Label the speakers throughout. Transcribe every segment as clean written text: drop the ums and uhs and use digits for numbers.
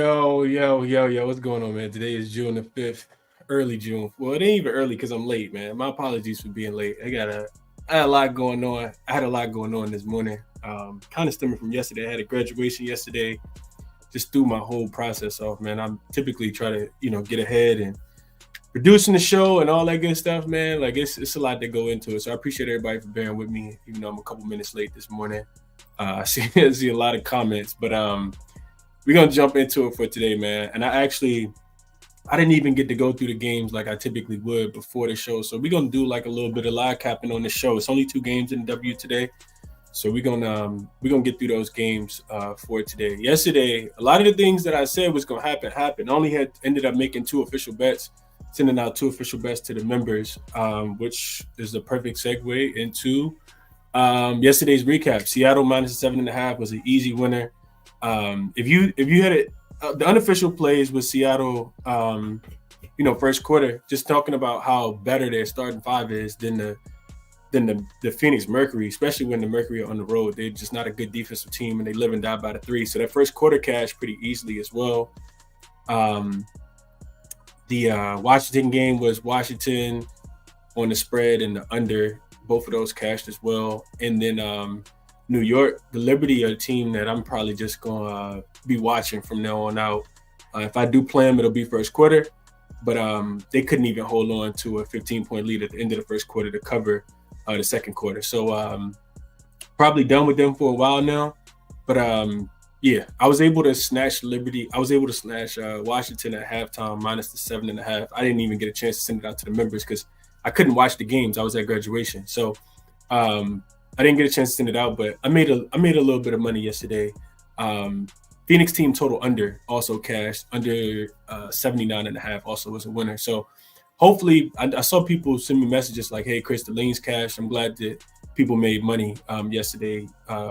Speaker 1: Yo, what's going on, man? Today is June the 5th, early June. Well, it ain't even early because I'm late, man. My apologies for being late. I had a lot going on. I had a lot going on this morning. Kind of stemming from yesterday. I had a graduation yesterday. Just threw my whole process off, man. I'm typically try to, get ahead and producing the show and all that good stuff, man. Like it's a lot to go into it. So I appreciate everybody for bearing with me, even though I'm a couple minutes late this morning. I see a lot of comments, but we're gonna jump into it for today, man. And I didn't even get to go through the games like I typically would before the show. So we're gonna do like a little bit of live capping on the show. It's only 2 games in W today. So we're gonna get through those games for today. Yesterday, a lot of the things that I said was gonna happen. I only ended up making 2 official bets, sending out 2 official bets to the members, which is the perfect segue into yesterday's recap. Seattle minus 7.5 was an easy winner. If you had it, the unofficial plays with Seattle, first quarter, just talking about how better their starting 5 is than the Phoenix Mercury, especially when the Mercury are on the road. They're just not a good defensive team, and they live and die by the 3. So that first quarter cashed pretty easily as well. The Washington game was Washington on the spread and the under. Both of those cashed as well. And then New York, the Liberty are a team that I'm probably just going to be watching from now on out. If I do play them, it'll be first quarter. But they couldn't even hold on to a 15-point lead at the end of the first quarter to cover the second quarter. So probably done with them for a while now. But I was able to snatch Liberty. I was able to snatch Washington at halftime minus the 7.5. I didn't even get a chance to send it out to the members because I couldn't watch the games. I was at graduation. So I didn't get a chance to send it out, but I made a little bit of money yesterday. Phoenix team total under also cashed. Under 79.5 also was a winner. So hopefully I saw people send me messages like, hey, Chris, the Lynx cashed. I'm glad that people made money yesterday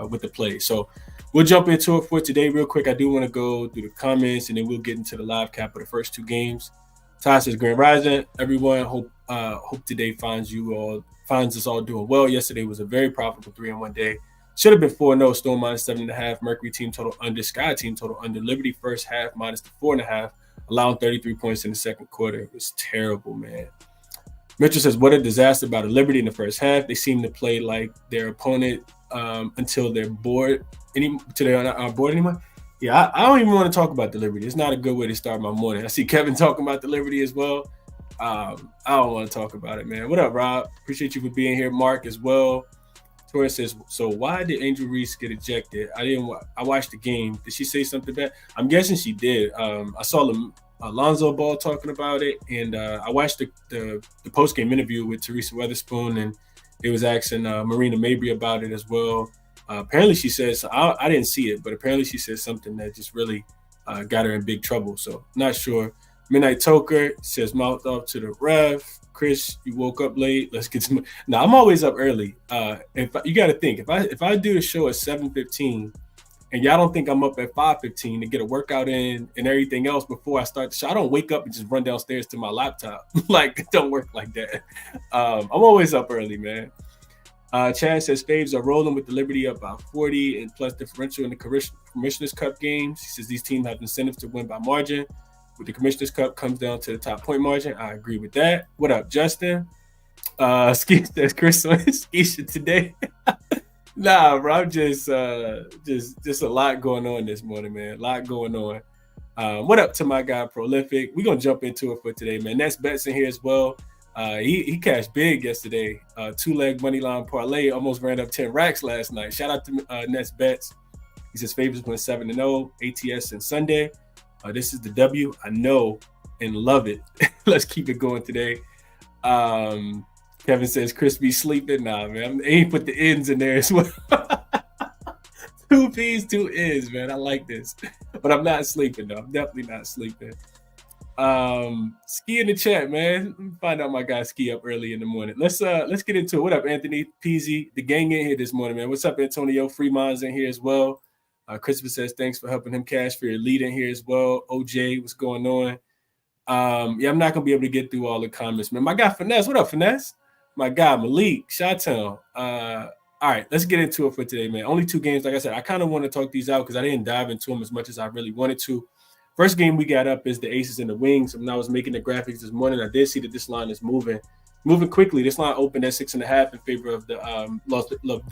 Speaker 1: with the play. So we'll jump into it for today real quick. I do want to go through the comments, and then we'll get into the live cap of the first 2 games. Ty says, Grand Rising, everyone. Hope today finds us all doing well. Yesterday was a very profitable 3-1 day. Should have been 4-0. Storm minus 7.5. Mercury team total under. Sky team total under. Liberty first half minus the 4.5, allowing 33 points in the second quarter. It was terrible, man. Mitchell says, what a disaster by the Liberty in the first half. They seem to play like their opponent until they're bored. Until they're not bored anymore. Yeah, I don't even want to talk about the Liberty. It's not a good way to start my morning. I see Kevin talking about the Liberty as well. I don't want to talk about it, man. What up, Rob? Appreciate you for being here. Mark as well. Tori says, so why did Angel Reese get ejected? I watched the game. Did she say something bad? I'm guessing she did. I saw Alonzo Ball talking about it, and I watched the post-game interview with Teresa Weatherspoon, and it was asking Marina Mabry about it as well. Apparently she says, I didn't see it, but apparently she said something that just really got her in big trouble. So not sure. Midnight Toker says, mouth off to the ref. Chris, you woke up late. Let's get some. Now I'm always up early. You got to think if I do the show at 7:15, and y'all don't think I'm up at 5:15 to get a workout in and everything else before I start the show, I don't wake up and just run downstairs to my laptop. Like it don't work like that. I'm always up early, man. Chad says Faves are rolling with the Liberty up by 40 and plus differential in the Commissioner's Cup games. He says these teams have incentives to win by margin. With the Commissioner's Cup comes down to the top point margin. I agree with that. What up, Justin? Ski says Chris on Skeisha today. Nah, bro, I'm just a lot going on this morning, man. A lot going on. What up to my guy Prolific? We're gonna jump into it for today, man. Nets bets in here as well. He cashed big yesterday. 2-leg money line parlay, almost ran up 10 racks last night. Shout out to Nets bets. He says favorites went 7-0. ATS and Sunday. This is the W. I know and love it. Let's keep it going today. Kevin says Chris be sleeping. Nah, man. I ain't put the ends in there as well. 2 P's, 2 N's, man. I like this. But I'm not sleeping, though. I'm definitely not sleeping. Ski in the chat, man. Let me find out my guy Ski up early in the morning. Let's get into it. What up, Anthony Peasy? The gang in here this morning, man. What's up, Antonio? Freeman's in here as well. Christopher says thanks for helping him cash for your lead in here as well. OJ, what's going on? I'm not gonna be able to get through all the comments, man. My guy Finesse, what up, Finesse? My guy Malik, Chi-Town. All right, let's get into it for today, man. Only 2 games, like I said. I kind of want to talk these out because I didn't dive into them as much as I really wanted to. First game we got up is the Aces and the Wings. When I was making the graphics this morning, I did see that this line is moving quickly. This line opened at 6.5 in favor of the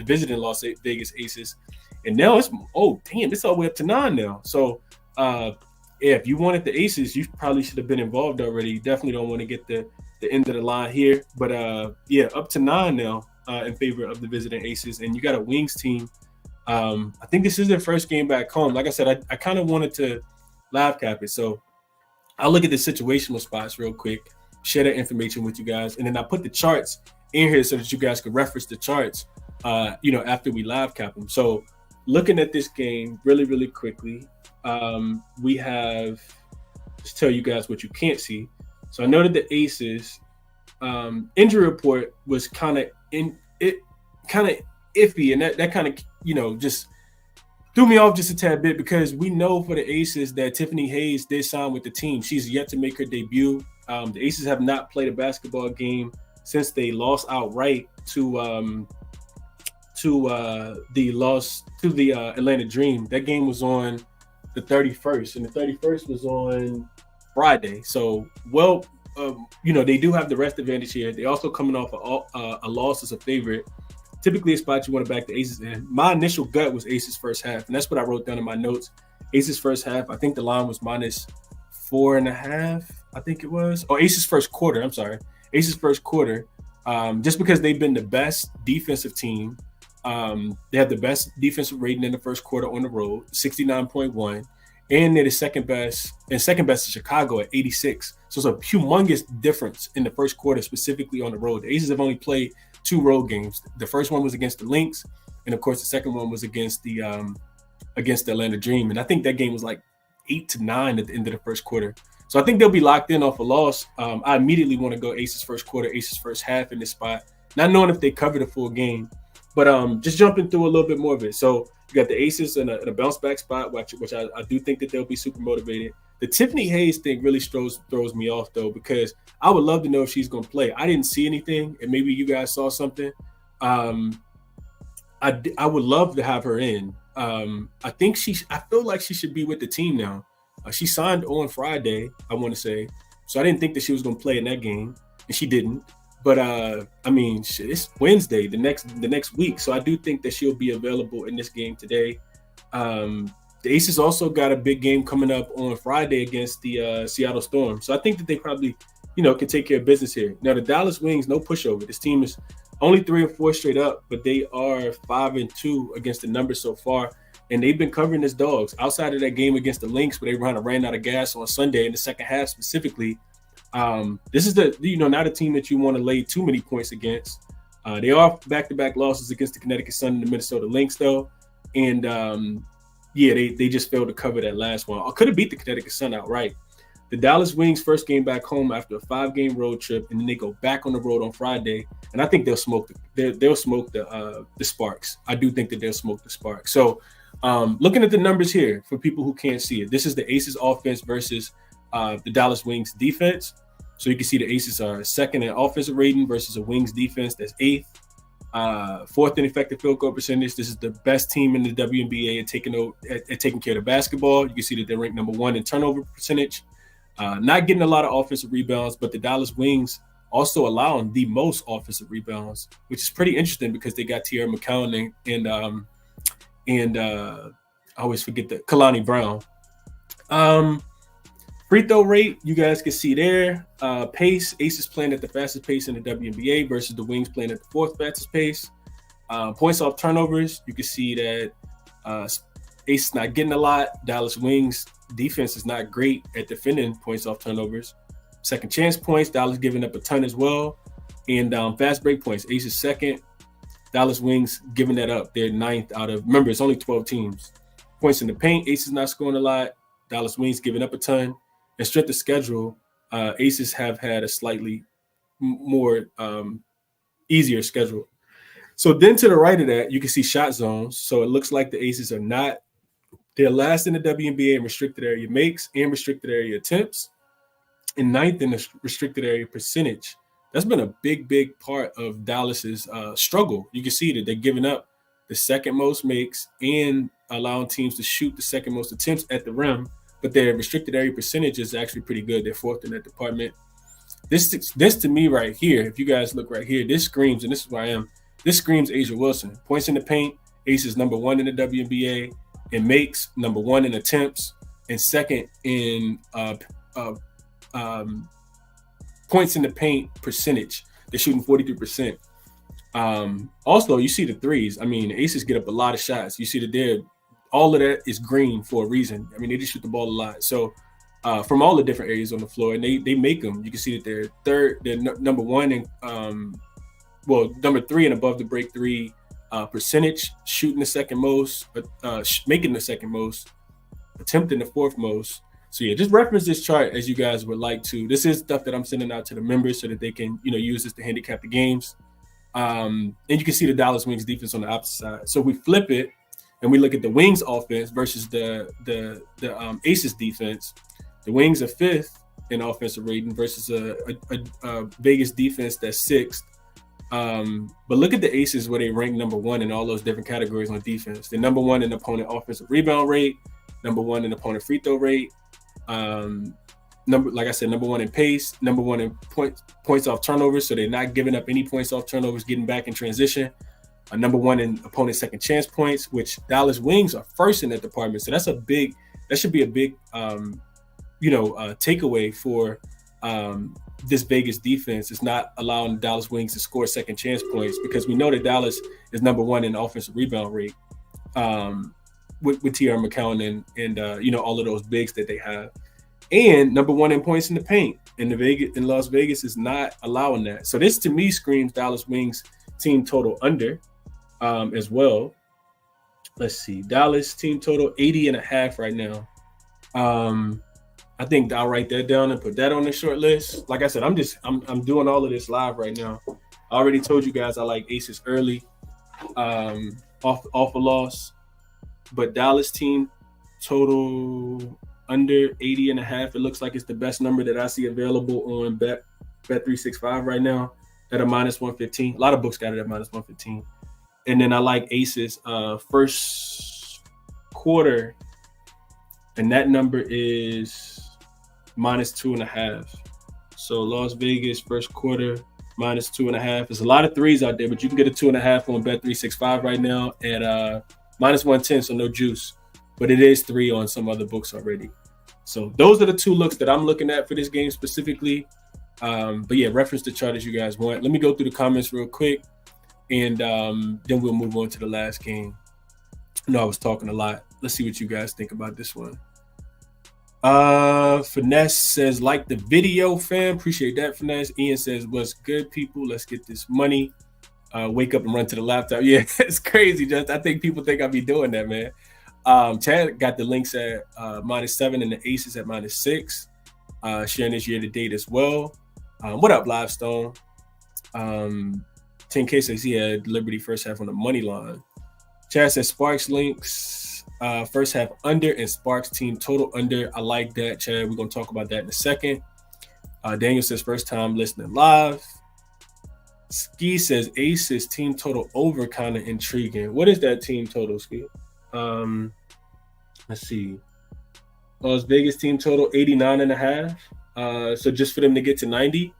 Speaker 1: visiting Las Vegas Aces, and now it's it's all the way up to 9 now. So if you wanted the Aces, you probably should have been involved already. You definitely don't want to get the end of the line here, but up to 9 now in favor of the visiting Aces, and you got a Wings team. I think this is their first game back home. Like I said, I kind of wanted to live cap it, so I'll look at the situational spots real quick, share that information with you guys, and then I put the charts in here so that you guys can reference the charts, after we live cap them. So looking at this game really, really quickly, we have, just tell you guys what you can't see. So I know that the Aces injury report was kind of iffy, and that kind of, just threw me off just a tad bit, because we know for the Aces that Tiffany Hayes did sign with the team. She's yet to make her debut. The Aces have not played a basketball game since they lost outright to the Atlanta Dream. That game was on the 31st, and the 31st was on Friday. So, they do have the rest advantage here. They also coming off a loss as a favorite. Typically a spot you want to back the Aces in. My initial gut was Aces first half, and that's what I wrote down in my notes. Aces first half, I think the line was -4.5, I think it was. Oh, Aces first quarter, I'm sorry. Aces first quarter, just because they've been the best defensive team. They have the best defensive rating in the first quarter on the road, 69.1. And they're the second best is Chicago at 86. So it's a humongous difference in the first quarter, specifically on the road. The Aces have only played 2 road games. The first one was against the Lynx, and of course the second one was against the Atlanta Dream. And I think that game was like 8-9 at the end of the first quarter. So I think they'll be locked in off a loss. I immediately want to go Aces first quarter, Aces first half in this spot, not knowing if they cover the full game. But just jumping through a little bit more of it. So you got the Aces in a bounce back spot, which I do think that they'll be super motivated. The Tiffany Hayes thing really throws me off, though, because I would love to know if she's going to play. I didn't see anything, and maybe you guys saw something. I would love to have her in. I feel like she should be with the team now. She signed on Friday, I want to say. So I didn't think that she was going to play in that game, and she didn't. But it's Wednesday, the next week. So I do think that she'll be available in this game today. The Aces also got a big game coming up on Friday against the Seattle Storm. So I think that they probably, can take care of business here. Now the Dallas Wings, no pushover. This team is only 3-4 straight up, but they are 5-2 against the numbers so far. And they've been covering as dogs. Outside of that game against the Lynx, where they ran out of gas on Sunday in the second half specifically. This is not a team that you want to lay too many points against. They are back-to-back losses against the Connecticut Sun and the Minnesota Lynx, though. And they just failed to cover that last one. I could have beat the Connecticut Sun outright. The Dallas Wings first game back home after a 5-game road trip, and then they go back on the road on Friday. And I think they'll smoke the Sparks. I do think that they'll smoke the Sparks. So looking at the numbers here for people who can't see it, this is the Aces offense versus the Dallas Wings defense. So you can see the Aces are second in offensive rating versus a Wings defense that's 8th. 4th in effective field goal percentage. This is the best team in the WNBA at taking care of the basketball. You can see that they're ranked number 1 in turnover percentage. Not getting a lot of offensive rebounds, but the Dallas Wings also allowing the most offensive rebounds, which is pretty interesting because they got Tierra McCown and I always forget the Kalani Brown. Free throw rate, you guys can see there. Pace, Aces playing at the fastest pace in the WNBA versus the Wings playing at the 4th fastest pace. Points off turnovers, you can see that Aces not getting a lot. Dallas Wings defense is not great at defending points off turnovers. Second chance points, Dallas giving up a ton as well. And fast break points, Aces second. Dallas Wings giving that up. They're 9th out of, remember, it's only 12 teams. Points in the paint, Aces not scoring a lot. Dallas Wings giving up a ton. And strength of schedule, Aces have had a slightly more easier schedule. So then to the right of that, you can see shot zones. So it looks like the Aces they're last in the WNBA in restricted area makes and restricted area attempts, and 9th in the restricted area percentage. That's been a big, big part of Dallas's struggle. You can see that they're giving up the second most makes and allowing teams to shoot the second most attempts at the rim. but their restricted area percentage is actually pretty good. They're fourth in that department. This to me right here, if you guys look right here, this screams, and this is where I am, this screams A'ja Wilson. Points in the paint, Ace is number 1 in the WNBA, and makes number 1 in attempts, and second in points in the paint percentage. They're shooting 43%. Also, you see the threes. I mean, the Aces get up a lot of shots. You see that all of that is green for a reason. I mean, they just shoot the ball a lot. So from all the different areas on the floor, and they make them. You can see that they're number 1 and number 3 and above the break 3 percentage, shooting the second most, making the second most, attempting the fourth most. So yeah, just reference this chart as you guys would like to. This is stuff that I'm sending out to the members so that they can, use this to handicap the games. And you can see the Dallas Wings defense on the opposite side. So we flip it and we look at the Wings offense versus the Aces defense. The Wings are 5th in offensive rating versus a Vegas defense that's 6th. But look at the Aces where they rank number 1 in all those different categories on defense. They're number 1 in opponent offensive rebound rate, number 1 in opponent free throw rate, number 1 in pace, number 1 in points off turnovers, so they're not giving up any points off turnovers, getting back in transition. Number 1 in opponent second chance points, which Dallas Wings are 1st in that department. So that should be a big takeaway for this Vegas defense. Is not allowing the Dallas Wings to score second chance points, because we know that Dallas is number 1 in offensive rebound rate with T.R. McCowan and all of those bigs that they have, and number 1 in points in the paint. And Las Vegas is not allowing that. So this to me screams Dallas Wings team total under as well. Let's see, Dallas team total 80.5 right now. I think I'll write that down and put that on the short list. Like I said, I'm doing all of this live right now. I already told you guys I like Aces early, off a loss, but Dallas team total under 80.5. It looks like it's the best number that I see available on Bet365 right now at a -115. A lot of books got it at -115. And then I like Aces first quarter, and that number is -2.5. So Las Vegas first quarter -2.5. There's a lot of threes out there, but you can get a 2.5 on Bet365 right now at -110, so no juice. But it is 3 on some other books already. So those are the 2 looks that I'm looking at for this game specifically. But yeah, reference the chart as you guys want. Let me go through the comments real quick, and then we'll move on to the last game. I know I was talking a lot. Let's see what you guys think about this one. Finesse says, like the video, fam. Appreciate that, Finesse. Ian says, what's good, people? Let's get this money. Wake up and run to the laptop. Yeah, it's crazy. Just I think people think I'll be doing that, man. Chad got the Lynx at -7 and the Aces at -6. Sharing this year to date as well. What up, Livestone? 10K says he had Liberty first half on the money line. Chad says Sparks Lynx first half under and Sparks team total under. I like that, Chad. We're gonna talk about that in a second. Daniel says first time listening live. Ski says Aces team total over, kind of intriguing. What is that team total, Ski? Let's see. Las Vegas team total 89.5. So just for them to get to 90,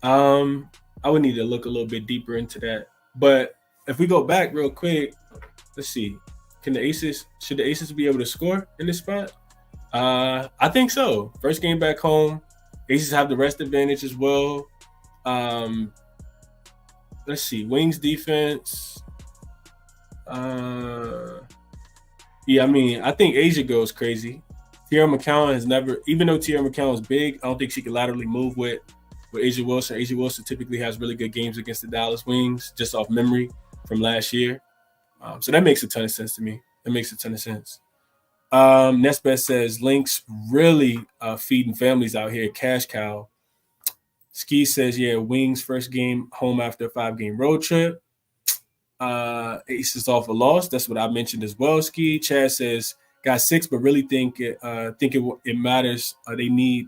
Speaker 1: I would need to look a little bit deeper into that. But if we go back real quick, let's see. Should the Aces be able to score in this spot? I think so. First game back home. Aces have the rest advantage as well. Let's see. Wings defense. Yeah, I mean, I think A'ja goes crazy. T.R. McCowan has never, even though T.R. McCowan is big, I don't think she can laterally move with A'ja Wilson. A'ja Wilson typically has really good games against the Dallas Wings, just off memory from last year. So that makes a ton of sense to me. That makes a ton of sense. Nesbeth says, Lynx really feeding families out here. Cash cow. Ski says, yeah, Wings first game home after a 5-game road trip. Aces off a loss. That's what I mentioned as well, Ski. Chad says, got 6, but really think it matters. They need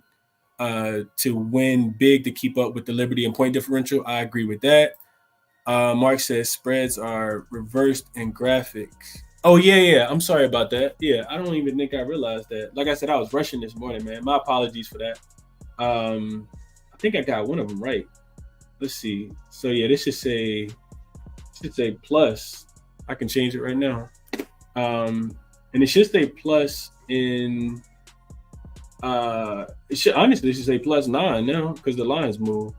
Speaker 1: to win big to keep up with the Liberty and point differential. I agree with that. Mark says spreads are reversed and graphic. Oh yeah. I'm sorry about that. Yeah, I don't even think I realized that. Like I said, I was rushing this morning, man. My apologies for that. I think I got one of them right. Let's see. So yeah, this should say plus. I can change it right now. And it should say plus in it should honestly it should say +9 now because the lines move.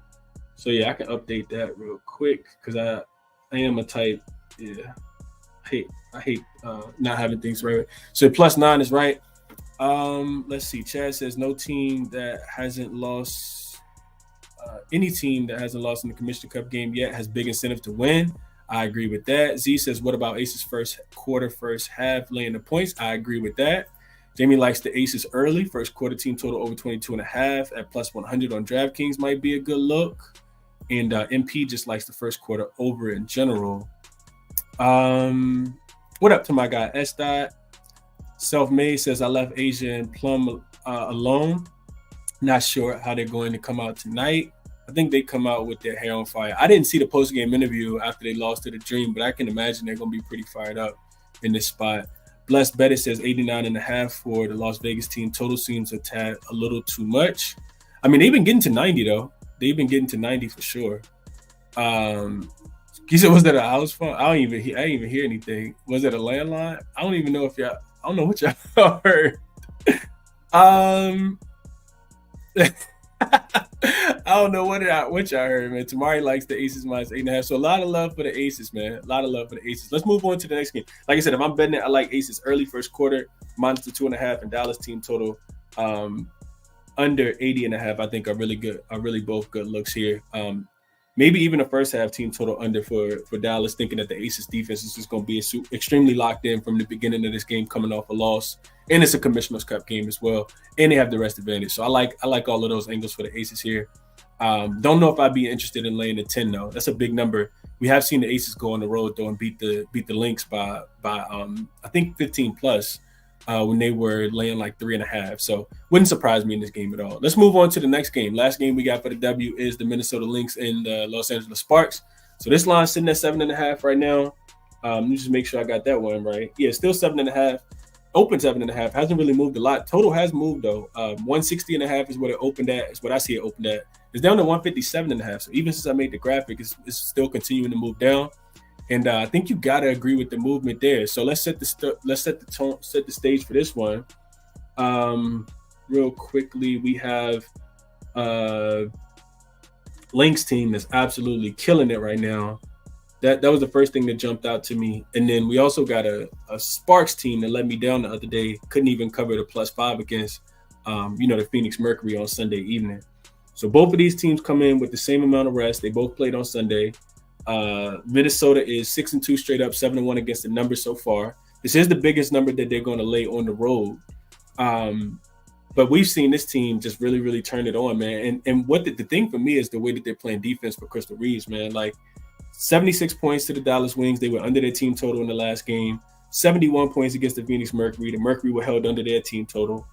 Speaker 1: So yeah, I can update that real quick because I am a type. Yeah, I hate not having things right. So +9 is right. Let's see. Chad says no team that hasn't lost any team that hasn't lost in the Commissioner Cup game yet has big incentive to win. I agree with that. Z says, what about Aces first quarter, first half laying the points? I agree with that. Jamie likes the Aces early. First quarter team total over 22.5 at +100 on DraftKings might be a good look. And MP just likes the first quarter over in general. What up to my guy S. Dot? Self-made says I left Asia and Plum alone. Not sure how they're going to come out tonight. I think they come out with their hair on fire. I didn't see the post-game interview after they lost to the Dream, but I can imagine they're going to be pretty fired up in this spot. Blessed Betty says 89.5 for the Las Vegas team. Total seems a little too much. I mean, they've been getting to 90, though. They've been getting to 90 for sure. He said, was that a house phone? I didn't even hear anything. Was it a landline? I don't even know if y'all, I don't know what y'all heard. I don't know what y'all heard, man. Tamari likes the Aces -8.5. So a lot of love for the Aces, man. A lot of love for the Aces. Let's move on to the next game. Like I said, if I'm betting it, I like Aces early first quarter, -2.5, and Dallas team total under 80.5. I think are really good. Are really both good looks here. Maybe even a first half team total under for Dallas, thinking that the Aces defense is just going to be extremely locked in from the beginning of this game, coming off a loss, and it's a Commissioner's Cup game as well, and they have the rest advantage. So I like all of those angles for the Aces here. Don't know if I'd be interested in laying the 10 though. That's a big number. We have seen the Aces go on the road though and beat the Lynx by I think 15 plus. When they were laying like 3.5. So wouldn't surprise me in this game at all. Let's move on to the next game. Last game we got for the W is the Minnesota Lynx and the Los Angeles Sparks. So this line's sitting at 7.5 right now. Let me just make sure I got that one right. Yeah, still 7.5. Open 7.5. Hasn't really moved a lot. Total has moved though. 160.5 is what it opened at. Is what I see it opened at. It's down to 157.5. So even since I made the graphic, it's still continuing to move down. And I think you gotta agree with the movement there. So let's set the stage for this one. Real quickly, we have Lynx team that's absolutely killing it right now. That was the first thing that jumped out to me. And then we also got a Sparks team that let me down the other day. Couldn't even cover the +5 against the Phoenix Mercury on Sunday evening. So both of these teams come in with the same amount of rest. They both played on Sunday. Minnesota is 6-2 straight up, 7-1 against the number so far. This is the biggest number that they're going to lay on the road. But we've seen this team just really, really turn it on, man. And what the thing for me is the way that they're playing defense for Crystal Reeves, man. Like 76 points to the Dallas Wings. They were under their team total in the last game. 71 points against the Phoenix Mercury. The Mercury were held under their team total.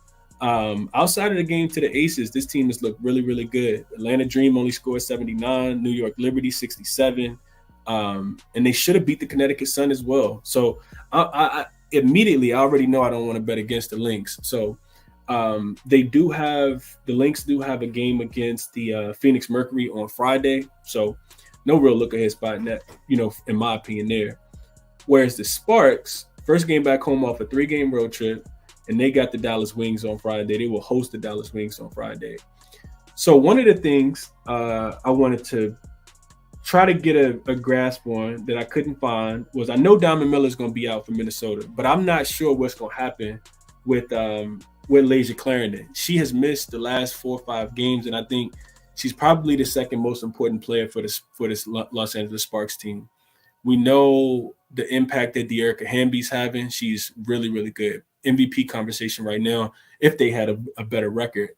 Speaker 1: Outside of the game to the Aces, this team has looked really, really good. Atlanta Dream only scored 79, New York Liberty 67, and they should have beat the Connecticut Sun as well. So I immediately I already know I don't want to bet against the Lynx. So the Lynx do have a game against the Phoenix Mercury on Friday. So no real look ahead spot in that, in my opinion there. Whereas the Sparks, first game back home off a 3-game road trip, and they got the Dallas Wings on Friday. They will host the Dallas Wings on Friday. So one of the things I wanted to try to get a grasp on that I couldn't find was I know Diamond Miller is going to be out for Minnesota, but I'm not sure what's going to happen with Lasia Clarendon. She has missed the last 4 or 5 games, and I think she's probably the second most important player for this Los Angeles Sparks team. We know the impact that De'Erica Hamby's having. She's really, really good. MVP conversation right now if they had a better record.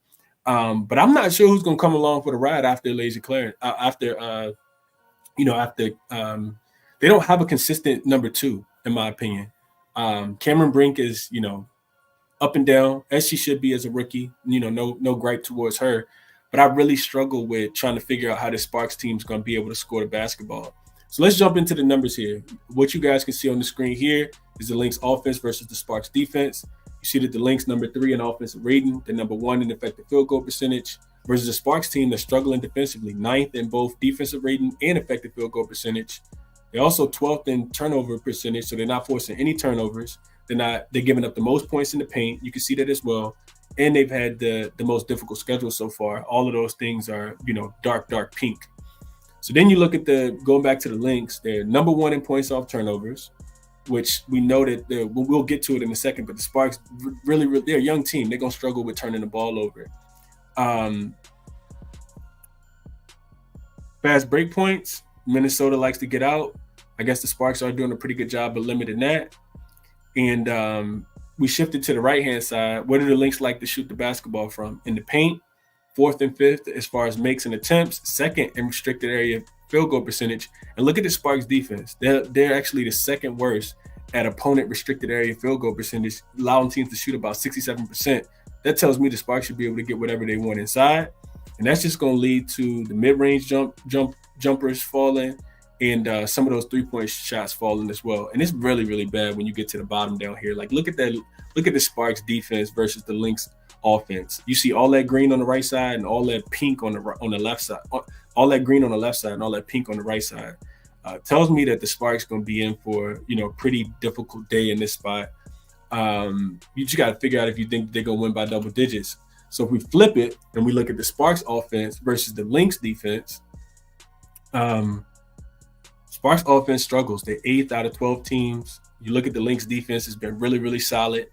Speaker 1: But I'm not sure who's going to come along for the ride after Lasia Clarendon. They don't have a consistent number 2, in my opinion. Cameron Brink is, up and down as she should be as a rookie. No gripe towards her. But I really struggle with trying to figure out how this Sparks team is going to be able to score the basketball. So let's jump into the numbers here. What you guys can see on the screen here, is the Lynx offense versus the Sparks defense. You see that the Lynx number 3 in offensive rating, the number 1 in effective field goal percentage, versus the Sparks team that's struggling defensively, 9th in both defensive rating and effective field goal percentage. They're also 12th in turnover percentage, so they're not forcing any turnovers. They're giving up the most points in the paint. You can see that as well. And they've had the most difficult schedule so far. All of those things are, dark pink. So then you look at going back to the Lynx, they're number 1 in points off turnovers, which we know that we'll get to it in a second, but the Sparks really, they're a young team. They're going to struggle with turning the ball over. Fast break points, Minnesota likes to get out. I guess the Sparks are doing a pretty good job of limiting that. And we shifted to the right-hand side. Where do the Lynx like to shoot the basketball from? In the paint, 4th and 5th as far as makes and attempts, 2nd in restricted area field goal percentage. And look at the Sparks defense. They're actually the 2nd worst at opponent restricted area field goal percentage, allowing teams to shoot about 67%. That tells me the Sparks should be able to get whatever they want inside. And that's just going to lead to the mid-range jumpers falling and some of those three-point shots falling as well. And it's really, really bad when you get to the bottom down here. Like, look at that. Look at the Sparks defense versus the Lynx offense. You see all that green on the right side and all that pink on the left side. All that green on the left side and all that pink on the right side. Tells me that the Sparks going to be in for, a pretty difficult day in this spot. You just got to figure out if you think they're going to win by double digits. So if we flip it and we look at the Sparks offense versus the Lynx defense, Sparks offense struggles. They're 8th out of 12 teams. You look at the Lynx defense, has been really, really solid.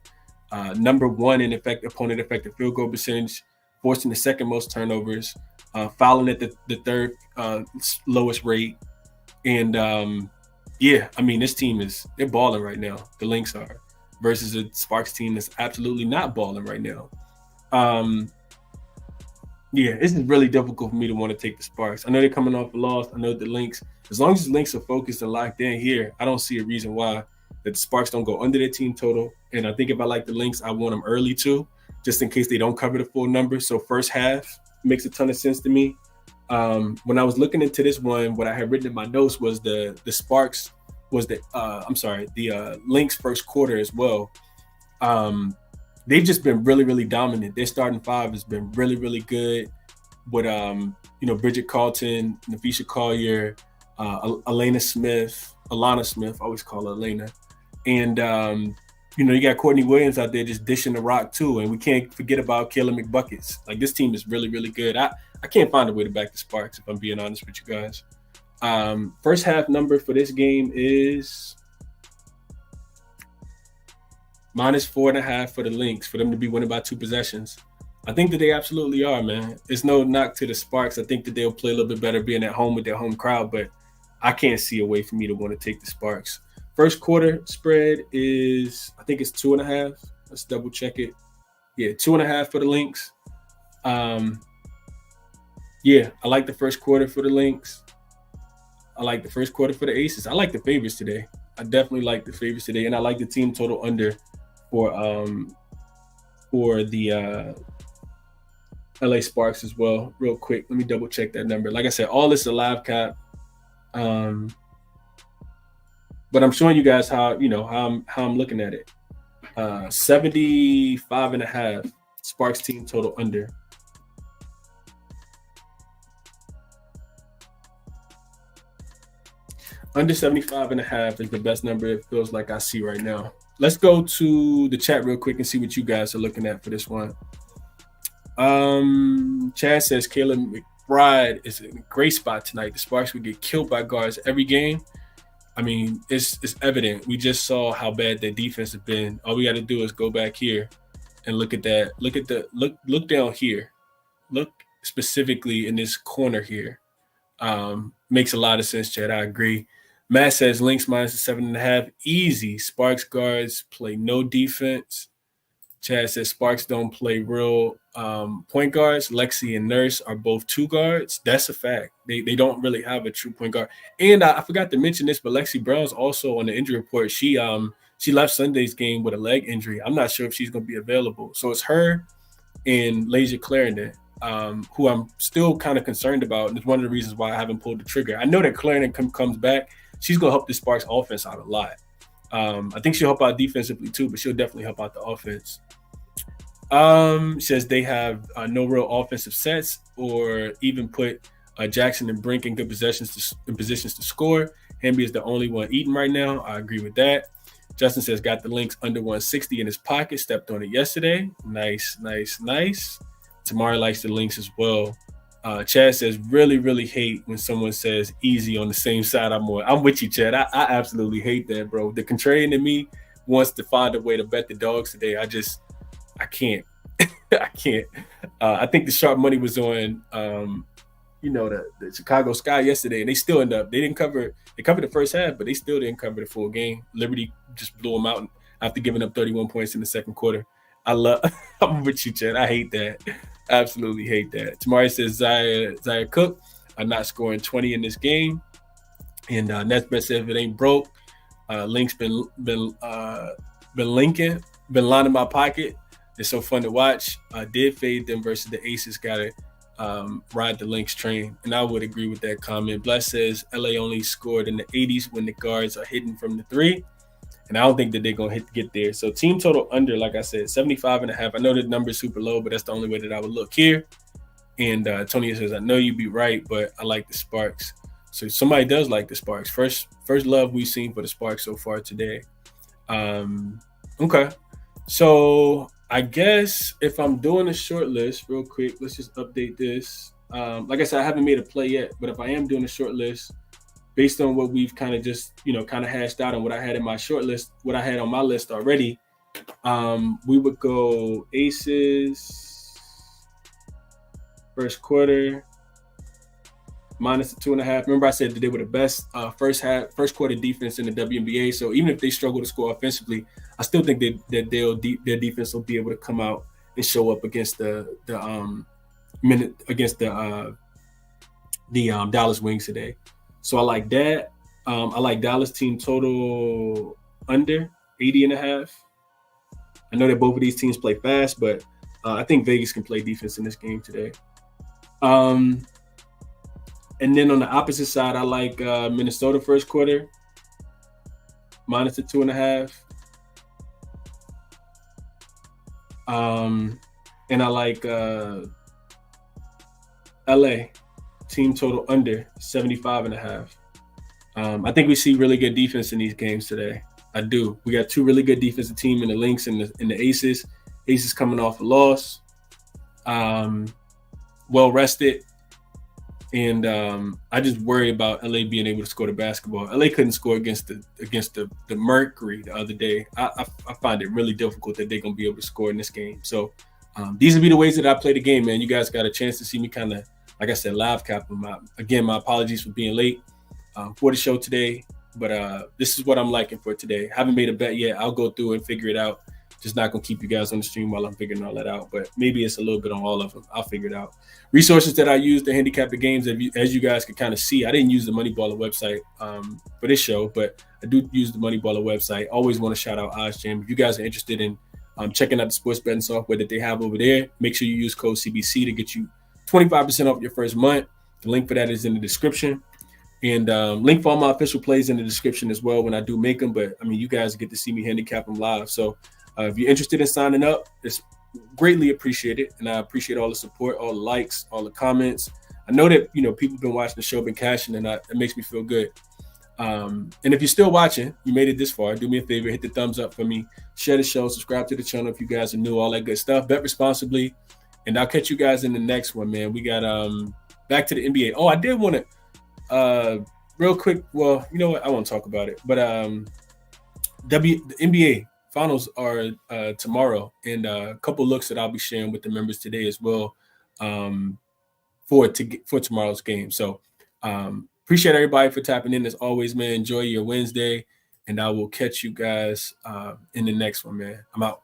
Speaker 1: Number 1 in opponent effective field goal percentage, forcing the 2nd most turnovers, fouling at the 3rd lowest rate. And this team they're balling right now. The Lynx are, versus a Sparks team that's absolutely not balling right now. This is really difficult for me to want to take the Sparks. I know they're coming off a loss. I know the Lynx, as long as the Lynx are focused and locked in here, I don't see a reason why that the Sparks don't go under their team total. And I think if I like the Lynx, I want them early too, just in case they don't cover the full number. So first half makes a ton of sense to me. When I was looking into this one, what I had written in my notes was the Sparks was the Lynx first quarter as well. They've just been really, really dominant. Their starting 5 has been really, really good with, Bridget Carlton, Nafisha Collier, Alana Smith, I always call her Elena. And, you got Courtney Williams out there just dishing the rock too. And we can't forget about Kayla McBuckets. Like, this team is really, really good. I can't find a way to back the Sparks, if I'm being honest with you guys. First half number for this game is -4.5 for the Lynx, for them to be winning by 2 possessions. I think that they absolutely are, man. It's no knock to the Sparks. I think that they'll play a little bit better being at home with their home crowd, but I can't see a way for me to want to take the Sparks. First quarter spread is, I think it's 2.5. Let's double check it. 2.5 for the Lynx. I like the first quarter for the Lynx. I like the first quarter for the Aces. I like the favorites today. I definitely like the favorites today, and I like the team total under for the LA Sparks as well. Real quick, let me double check that number. Like I said, all this is a live cap, but I'm showing you guys how I'm looking at it. 75.5 Sparks team total under. Under 75.5 is the best number it feels like I see right now. Let's go to the chat real quick and see what you guys are looking at for this one. Chad says Kayla McBride is in a great spot tonight. The Sparks would get killed by guards every game. I mean, it's evident. We just saw how bad their defense has been. All we got to do is go back here and look at that. Look down here. Look specifically in this corner here. Makes a lot of sense, Chad. I agree. Matt says Lynx -7.5. Easy. Sparks guards play no defense. Chad says Sparks don't play real point guards. Lexi and Nurse are both 2 guards. That's a fact. They don't really have a true point guard. And I forgot to mention this, but Lexi Brown's also on the injury report. She left Sunday's game with a leg injury. I'm not sure if she's going to be available. So it's her and Lasia Clarendon, who I'm still kind of concerned about. And it's one of the reasons why I haven't pulled the trigger. I know that Clarendon comes back. She's going to help the Sparks offense out a lot. I think she'll help out defensively too, but she'll definitely help out the offense. Says they have no real offensive sets or even put Jackson and Brink in good positions to score. Hamby is the only one eating right now. I agree with that. Justin says got the Lynx under 160 in his pocket. Stepped on it yesterday. Nice. Tamara likes the Lynx as well. Chad says really hate when someone says easy on the same side I'm on. I'm with you, Chad. I absolutely hate that, bro. The contrarian in me wants to find a way to bet the dogs today. I can't. I can't. I think the sharp money was on, the Chicago Sky yesterday, and they still end up. They didn't cover. They covered the first half, but they still didn't cover the full game. Liberty just blew them out after giving up 31 points in the second quarter. I'm with you, Chad. I hate that. Absolutely hate that. Tamari says Zaya Cook are not scoring 20 in this game, and Nesbeth says if it ain't broke, Lynx been lining my pocket. It's so fun to watch. I did fade them versus the Aces. Got to ride the Lynx train. And I would agree with that comment. Bless says LA only scored in the 80s when the guards are hitting from the three. And I don't think that they're going to get there. So team total under, like I said, 75.5. I know the number is super low, but that's the only way that I would look here. And Tony says, I know you'd be right, but I like the Sparks. So somebody does like the Sparks. First love we've seen for the Sparks so far today. Okay. So I guess if I'm doing a short list real quick, let's just update this. Like I said, I haven't made a play yet, but if I am doing a short list based on what we've kind of just, kind of hashed out and what I had in my short list, what I had on my list already, we would go Aces first quarter minus the 2.5. Remember I said that they were the best first quarter defense in the WNBA. So even if they struggle to score offensively, I still think that their defense will be able to come out and show up against the Dallas Wings today. So I like that. I like Dallas team total under 80.5. I know that both of these teams play fast, but I think Vegas can play defense in this game today. And then on the opposite side, I like Minnesota first quarter minus the 2.5. And I like LA team total under 75.5. I think we see really good defense in these games today. I do. We got two really good defensive teams in the Lynx and the Aces. Aces coming off a loss, well rested. And I just worry about LA being able to score the basketball. LA couldn't score against the Mercury the other day. I find it really difficult that they're gonna be able to score in this game. So these will be the ways that I play the game, man. You guys got a chance to see me kind of, like I said, live cap them. Again, my apologies for being late for the show today, but this is what I'm liking for today. Haven't made a bet yet. I'll go through and figure it out. Just not going to keep you guys on the stream while I'm figuring all that out, but maybe it's a little bit on all of them. I'll figure it out. Resources that I use to handicap the games, as you guys can kind of see, I didn't use the Moneyballer website for this show, but I do use the Moneyballer website. Always want to shout out OddsJam. If you guys are interested in checking out the sports betting software that they have over there, make sure you use code CBC to get you 25% off your first month. The link for that is in the description. And link for all my official plays in the description as well when I do make them. But, I mean, you guys get to see me handicap them live. So, if you're interested in signing up, it's greatly appreciated. And I appreciate all the support, all the likes, all the comments. I know that, people have been watching the show, been cashing, and it makes me feel good. And if you're still watching, you made it this far, do me a favor, hit the thumbs up for me, share the show, subscribe to the channel if you guys are new, all that good stuff. Bet responsibly. And I'll catch you guys in the next one, man. We got back to the NBA. Oh, I did want to, real quick, well, you know what? I won't talk about it. But the NBA finals are tomorrow, and a couple looks that I'll be sharing with the members today as well for tomorrow's game. So appreciate everybody for tapping in as always, man. Enjoy your Wednesday, and I will catch you guys in the next one, man. I'm out.